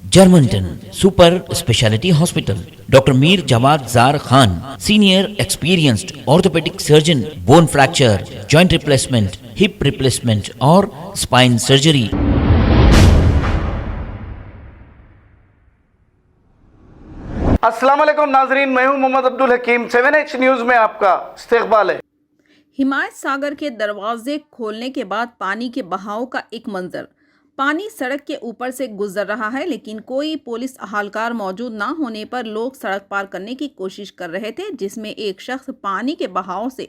Germanton super speciality hospital, doctor Mir Jawad Zar Khan, senior experienced orthopaedic surgeon, bone fracture, joint replacement, hip replacement और spine surgery. अस्सलाम वालेकुम नाजरीन, मैं हूं मोहम्मद अब्दुल हकीम। 7H न्यूज में आपका इस्तकबाल है। हिमायत सागर के दरवाजे खोलने के बाद पानी के बहाव का एक मंजर। पानी सड़क के ऊपर से गुजर रहा है, लेकिन कोई पुलिस अहलकार मौजूद ना होने पर लोग सड़क पार करने की कोशिश कर रहे थे, जिसमें एक शख्स पानी के बहाव से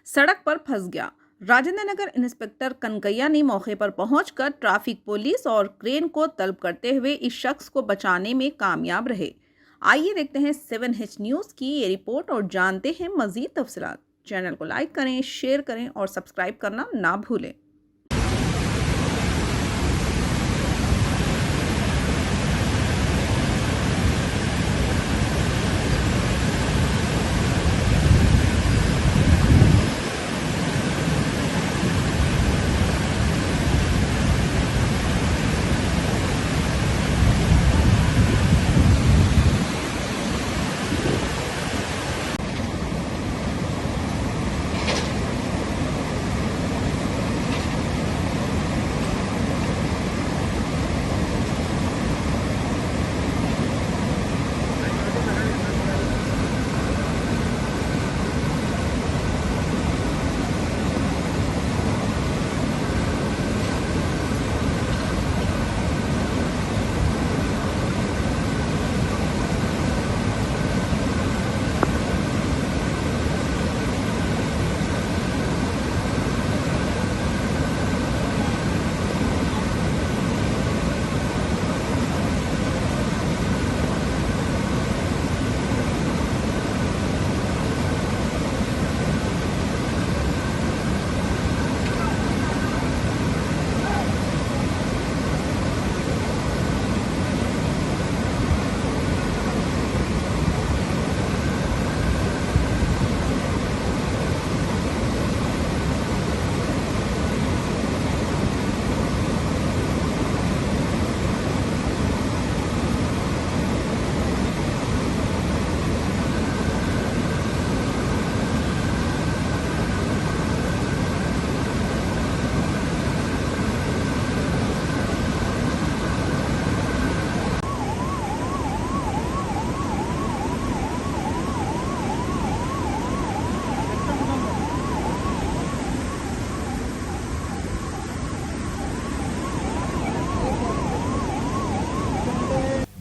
सड़क पर फंस गया। राजेंद्र नगर इंस्पेक्टर कनकैया ने मौके पर पहुंचकर ट्रैफिक पुलिस और क्रेन को तलब करते हुए इस शख्स को बचाने में कामयाब रहे। आइए देखते हैं 7H न्यूज़ की ये रिपोर्ट और जानते हैं मजीद तफसीलात। चैनल को लाइक करें, शेयर करें और सब्सक्राइब करना ना भूलें।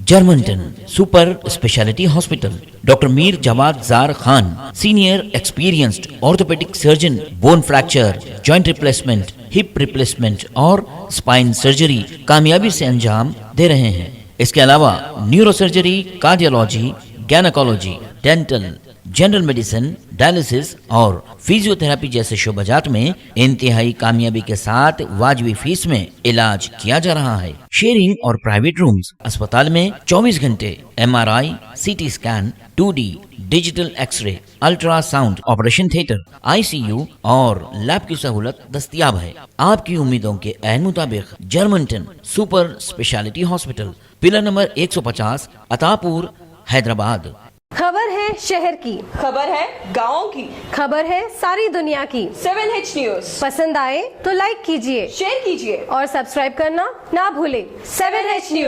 Germanton super speciality hospital, doctor Mir Jawad Zar Khan, senior experienced orthopaedic surgeon, bone fracture, joint replacement, hip replacement और स्पाइन सर्जरी कामयाबी से अंजाम दे रहे हैं। इसके अलावा neurosurgery, cardiology, gynaecology, dental, general medicine, dialysis और फिजियोथेरेपी जैसे शोबाजात में इंतहाई कामयाबी के साथ वाजबी फीस में इलाज किया जा रहा है। शेयरिंग और प्राइवेट रूम्स, अस्पताल में 24 घंटे MRI, CT scan, 2D digital x ray, ultrasound, operation theatre, ICU और लैब की सहूलत दस्तयाब है। आपकी उम्मीदों के ऐन मुताबिक Germanton super speciality hospital, pillar number 150, Attapur, Hyderabad. खबर है शहर की, खबर है गाँव की, खबर है सारी दुनिया की। 7H न्यूज पसंद आए तो लाइक कीजिए, शेयर कीजिए और सब्सक्राइब करना ना भूलें। 7H news.